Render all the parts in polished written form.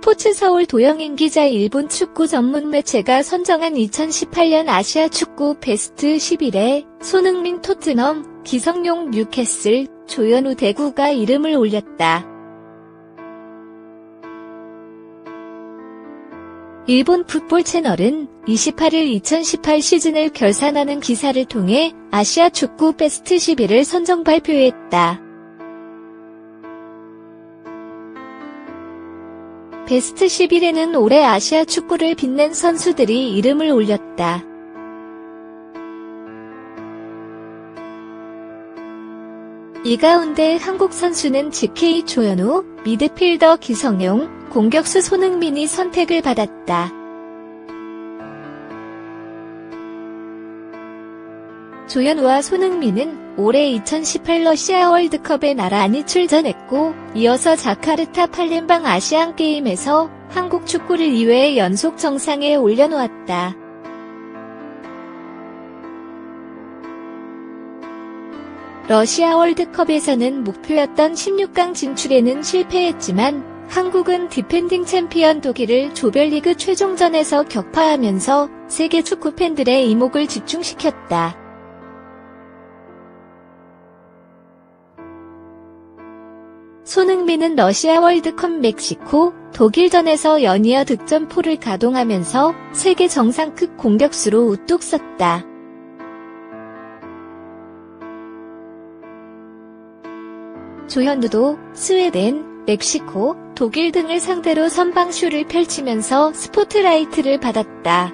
스포츠 서울 도영인 기자. 일본 축구 전문 매체가 선정한 2018년 아시아 축구 베스트 11에 손흥민 토트넘, 기성용 뉴캐슬, 조현우 대구가 이름을 올렸다. 일본 풋볼 채널은 28일 2018 시즌을 결산하는 기사를 통해 아시아 축구 베스트 11을 선정 발표했다. 베스트 11에는 올해 아시아 축구를 빛낸 선수들이 이름을 올렸다. 이 가운데 한국 선수는 GK 조현우, 미드필더 기성용, 공격수 손흥민이 선택을 받았다. 조현우와 손흥민은 올해 2018 러시아 월드컵에 나란히 출전했고, 이어서 자카르타 팔렘방 아시안게임에서 한국 축구를 2회 연속 정상에 올려놓았다. 러시아 월드컵에서는 목표였던 16강 진출에는 실패했지만 한국은 디펜딩 챔피언 독일을 조별리그 최종전에서 격파하면서 세계 축구 팬들의 이목을 집중시켰다. 손흥민은 러시아 월드컵 멕시코, 독일전에서 연이어 득점포를 가동하면서 세계 정상급 공격수로 우뚝 섰다. 조현우도 스웨덴, 멕시코, 독일 등을 상대로 선방쇼를 펼치면서 스포트라이트를 받았다.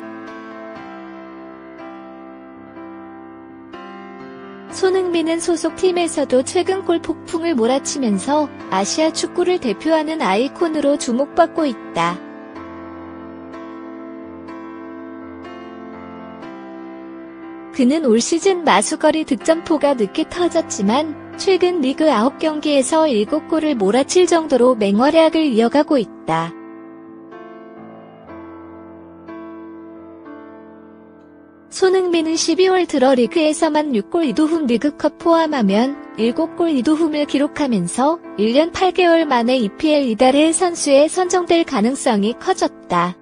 손흥민은 소속팀에서도 최근 골 폭풍을 몰아치면서 아시아 축구를 대표하는 아이콘으로 주목받고 있다. 그는 올 시즌 마수거리 득점포가 늦게 터졌지만 최근 리그 9경기에서 7골을 몰아칠 정도로 맹활약을 이어가고 있다. 손흥민은 12월 들어 리그에서만 6골 2도움 리그컵 포함하면 7골 2도움을 기록하면서 1년 8개월 만에 EPL 이달의 선수에 선정될 가능성이 커졌다.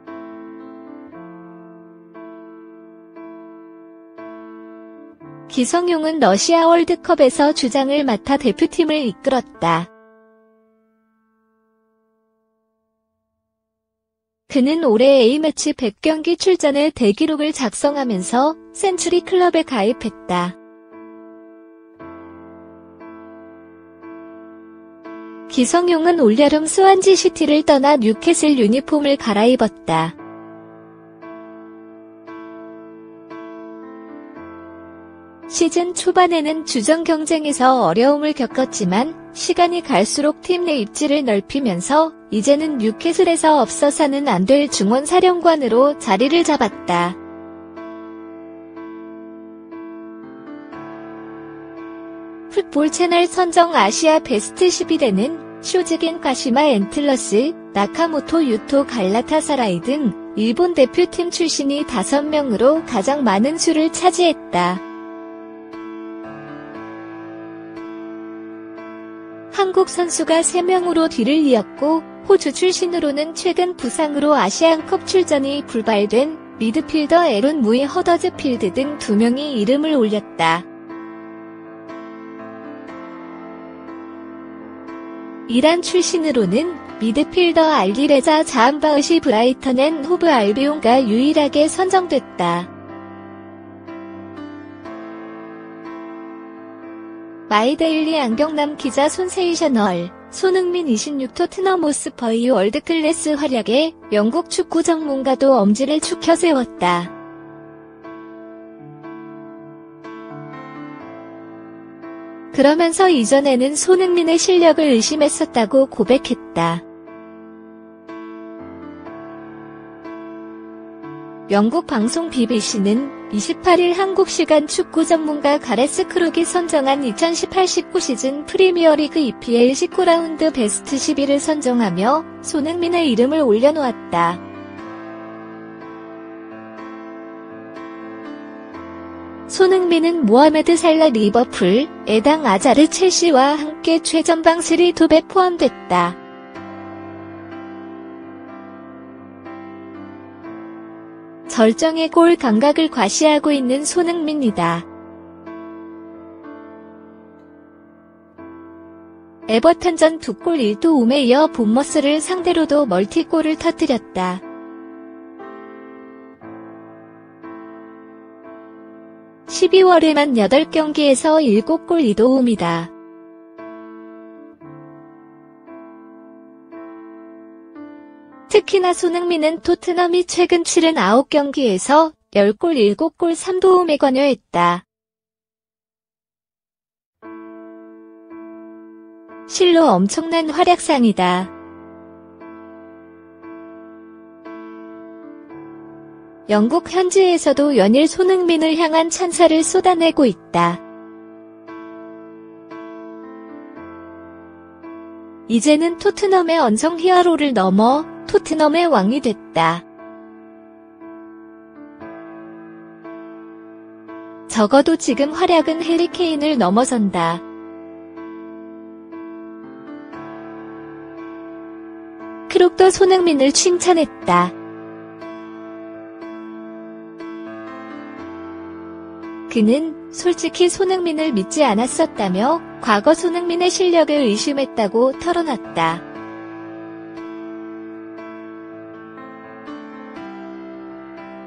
기성용은 러시아 월드컵에서 주장을 맡아 대표팀을 이끌었다. 그는 올해 A매치 100경기 출전의 대기록을 작성하면서 센츄리 클럽에 가입했다. 기성용은 올여름 스완지 시티를 떠나 뉴캐슬 유니폼을 갈아입었다. 시즌 초반에는 주전 경쟁에서 어려움을 겪었지만 시간이 갈수록 팀 내 입지를 넓히면서 이제는 뉴캐슬에서 없어서는 안 될 중원 사령관으로 자리를 잡았다. 풋볼 채널 선정 아시아 베스트 11에는 쇼즈겐 가시마 앤틀러스, 나카모토 유토 갈라타사라이 등 일본 대표팀 출신이 5명으로 가장 많은 수를 차지했다. 한국 선수가 3명으로 뒤를 이었고 호주 출신으로는 최근 부상으로 아시안컵 출전이 불발된 미드필더 에론 무이 허더즈필드 등 2명이 이름을 올렸다. 이란 출신으로는 미드필더 알리레자 자한바흐시 브라이턴 앤 호브 알비온가 유일하게 선정됐다. 마이데일리 안경남 기자. 손세이셔널 손흥민 26 토트넘 호스퍼의 월드클래스 활약에 영국 축구 전문가도 엄지를 축혀 세웠다. 그러면서 이전에는 손흥민의 실력을 의심했었다고 고백했다. 영국 방송 BBC는 28일 한국 시간 축구 전문가 가레스 크룩이 선정한 2018-19 시즌 프리미어리그 EPL 19라운드 베스트 11을 선정하며 손흥민의 이름을 올려놓았다. 손흥민은 모하메드 살라 리버풀, 에당 아자르 첼시와 함께 최전방 3톱에 포함됐다. 절정의 골 감각을 과시하고 있는 손흥민이다. 에버턴전 2골 1도움에 이어 본머스를 상대로도 멀티골을 터뜨렸다. 12월에만 8경기에서 7골 2도움이다. 특히나 손흥민은 토트넘이 최근 치른 9경기에서 10골 7골 3도움에 관여했다. 실로 엄청난 활약상이다. 영국 현지에서도 연일 손흥민을 향한 찬사를 쏟아내고 있다. 이제는 토트넘의 언성 히어로를 넘어 토트넘의 왕이 됐다. 적어도 지금 활약은 해리 케인을 넘어선다. 크록도 손흥민을 칭찬했다. 그는 솔직히 손흥민을 믿지 않았었다며 과거 손흥민의 실력을 의심했다고 털어놨다.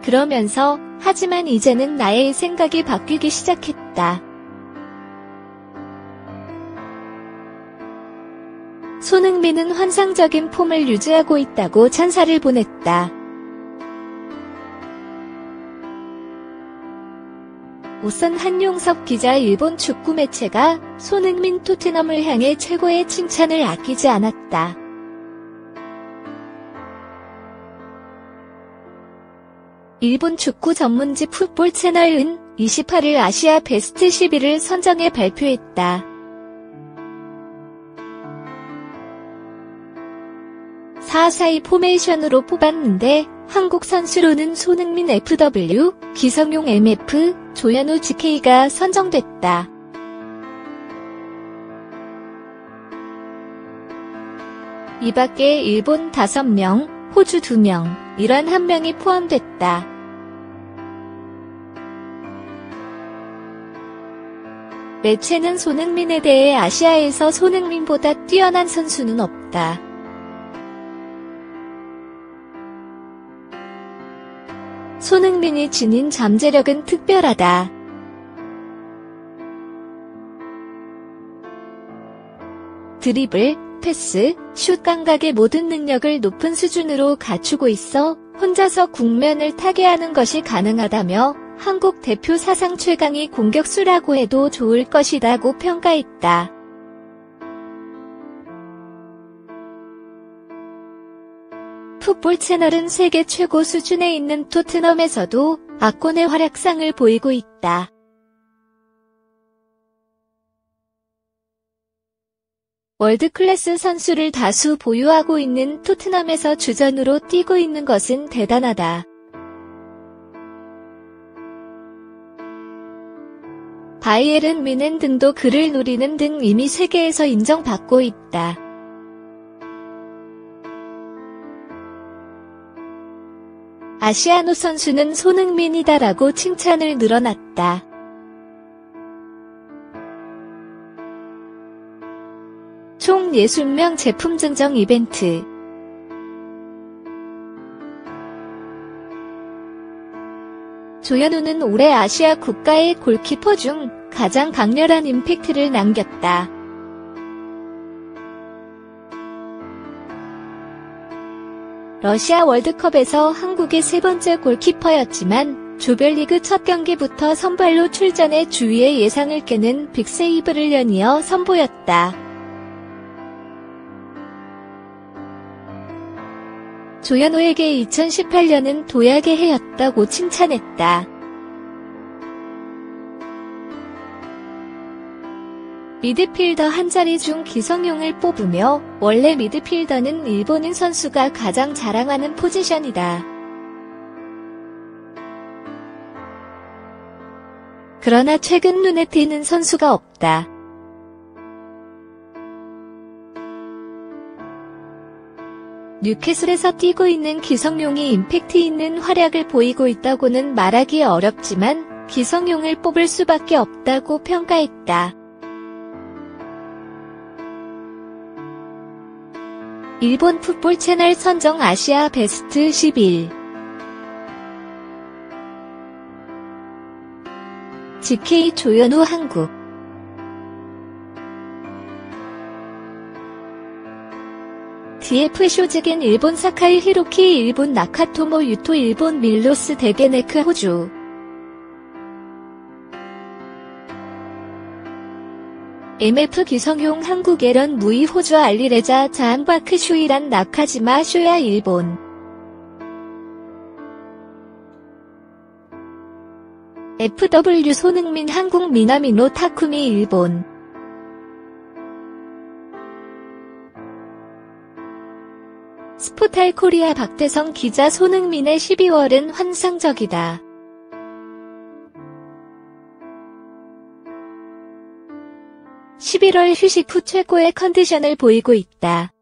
그러면서 하지만 이제는 나의 생각이 바뀌기 시작했다. 손흥민은 환상적인 폼을 유지하고 있다고 찬사를 보냈다. 우선 한용석 기자 일본 축구 매체가 손흥민 토트넘을 향해 최고의 칭찬을 아끼지 않았다. 일본 축구 전문지 풋볼 채널은 28일 아시아 베스트 10위를 선정해 발표했다. 4-4-2 포메이션으로 뽑았는데 한국 선수로는 손흥민 FW, 기성용 MF, 조현우 GK가 선정됐다. 이 밖에 일본 5명, 호주 2명, 이란 1명이 포함됐다. 매체는 손흥민에 대해 아시아에서 손흥민보다 뛰어난 선수는 없다. 손흥민이 지닌 잠재력은 특별하다. 드리블, 패스, 슛 감각의 모든 능력을 높은 수준으로 갖추고 있어 혼자서 국면을 타개하는 것이 가능하다며 한국 대표 사상 최강의 공격수라고 해도 좋을 것이라고 평가했다. 풋볼 채널은 세계 최고 수준에 있는 토트넘에서도 압권의 활약상을 보이고 있다. 월드클래스 선수를 다수 보유하고 있는 토트넘에서 주전으로 뛰고 있는 것은 대단하다. 바이에른 뮌헨 등도 그를 노리는 등 이미 세계에서 인정받고 있다. 아시아노 선수는 손흥민이다라고 칭찬을 늘어놨다. 총 60명 제품 증정 이벤트. 조현우는 올해 아시아 국가의 골키퍼 중 가장 강렬한 임팩트를 남겼다. 러시아 월드컵에서 한국의 3번째 골키퍼였지만 조별리그 첫 경기부터 선발로 출전해 주위의 예상을 깨는 빅세이브를 연이어 선보였다. 조현우에게 2018년은 도약의 해였다고 칭찬했다. 미드필더 한 자리 중 기성용을 뽑으며 원래 미드필더는 일본인 선수가 가장 자랑하는 포지션이다. 그러나 최근 눈에 띄는 선수가 없다. 뉴캐슬에서 뛰고 있는 기성용이 임팩트 있는 활약을 보이고 있다고는 말하기 어렵지만 기성용을 뽑을 수밖에 없다고 평가했다. 일본 풋볼 채널 선정 아시아 베스트 11. GK 조현우 한국. DF 쇼즈겐 일본 사카이 히로키 일본 나카토모 유토 일본 밀로스 데게네크 호주. MF 기성용 한국 에런 무이 호주 알리레자 자한바크 슈이란 나카지마 쇼야 일본. FW 손흥민 한국 미나미노 타쿠미 일본. 스포탈 코리아 박대성 기자 손흥민의 12월은 환상적이다. (11월) 휴식 후 최고의 컨디션을 보이고 있다.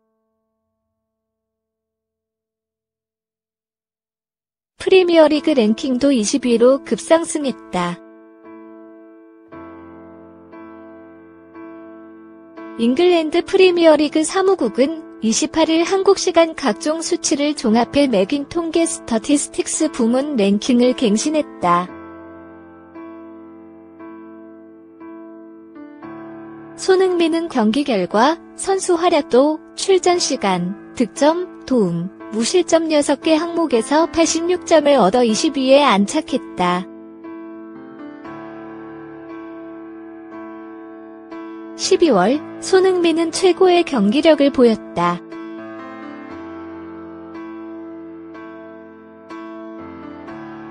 프리미어리그 랭킹도 20위로 급상승했다. 잉글랜드 프리미어리그 사무국은 28일 한국 시간 각종 수치를 종합해 매긴 통계 스터티스틱스 부문 랭킹을 갱신했다. 손흥민은 경기 결과, 선수 활약도, 출전 시간, 득점, 도움, 무실점 6개 항목에서 86점을 얻어 20위에 안착했다. 12월, 손흥민은 최고의 경기력을 보였다.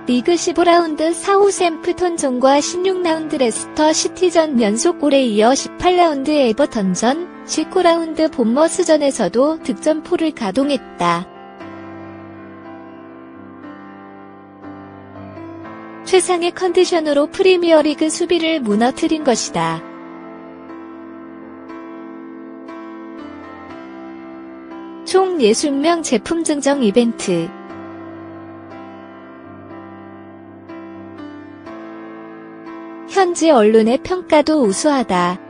리그 15라운드 사우샘프턴전과 16라운드 레스터 시티전 연속골에 이어 18라운드 에버턴전, 19라운드 본머스전에서도 득점포를 가동했다. 최상의 컨디션으로 프리미어리그 수비를 무너뜨린 것이다. 총 60명 제품 증정 이벤트. 현지 언론의 평가도 우수하다.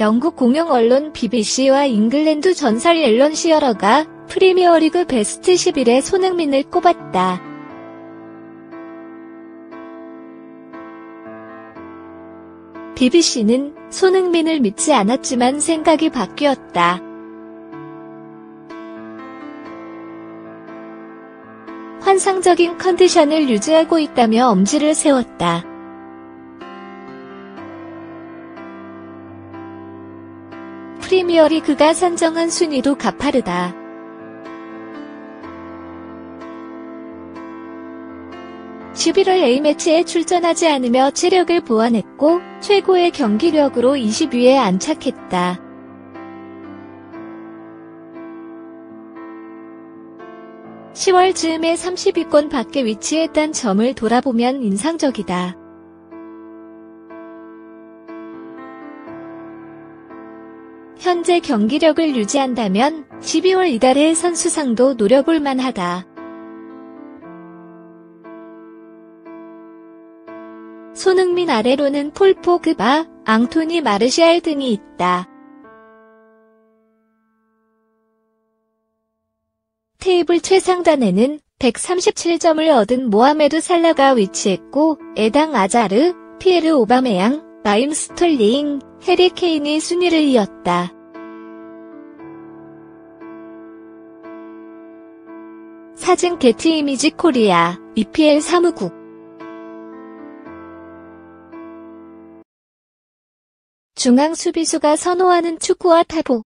영국 공영 언론 BBC와 잉글랜드 전설 앨런 시어러가 프리미어리그 베스트 11에 손흥민을 꼽았다. BBC는 손흥민을 믿지 않았지만 생각이 바뀌었다. 환상적인 컨디션을 유지하고 있다며 엄지를 세웠다. 프리미어리그가 선정한 순위도 가파르다. (11월) A매치에 출전하지 않으며 체력을 보완했고 최고의 경기력으로 20위에 안착했다. (10월) 즈음에 30위권 밖에 위치했던 점을 돌아보면 인상적이다. 현재 경기력을 유지한다면 12월 이달의 선수상도 노려볼 만하다. 손흥민 아래로는 폴 포그바, 앙토니 마르시알 등이 있다. 테이블 최상단에는 137점을 얻은 모하메드 살라가 위치했고 에당 아자르, 피에르 오바메양, 라임 스털링, 해리 케인이 순위를 이었다. 사진 게티 이미지 코리아, EPL 사무국. 중앙 수비수가 선호하는 축구와 타보.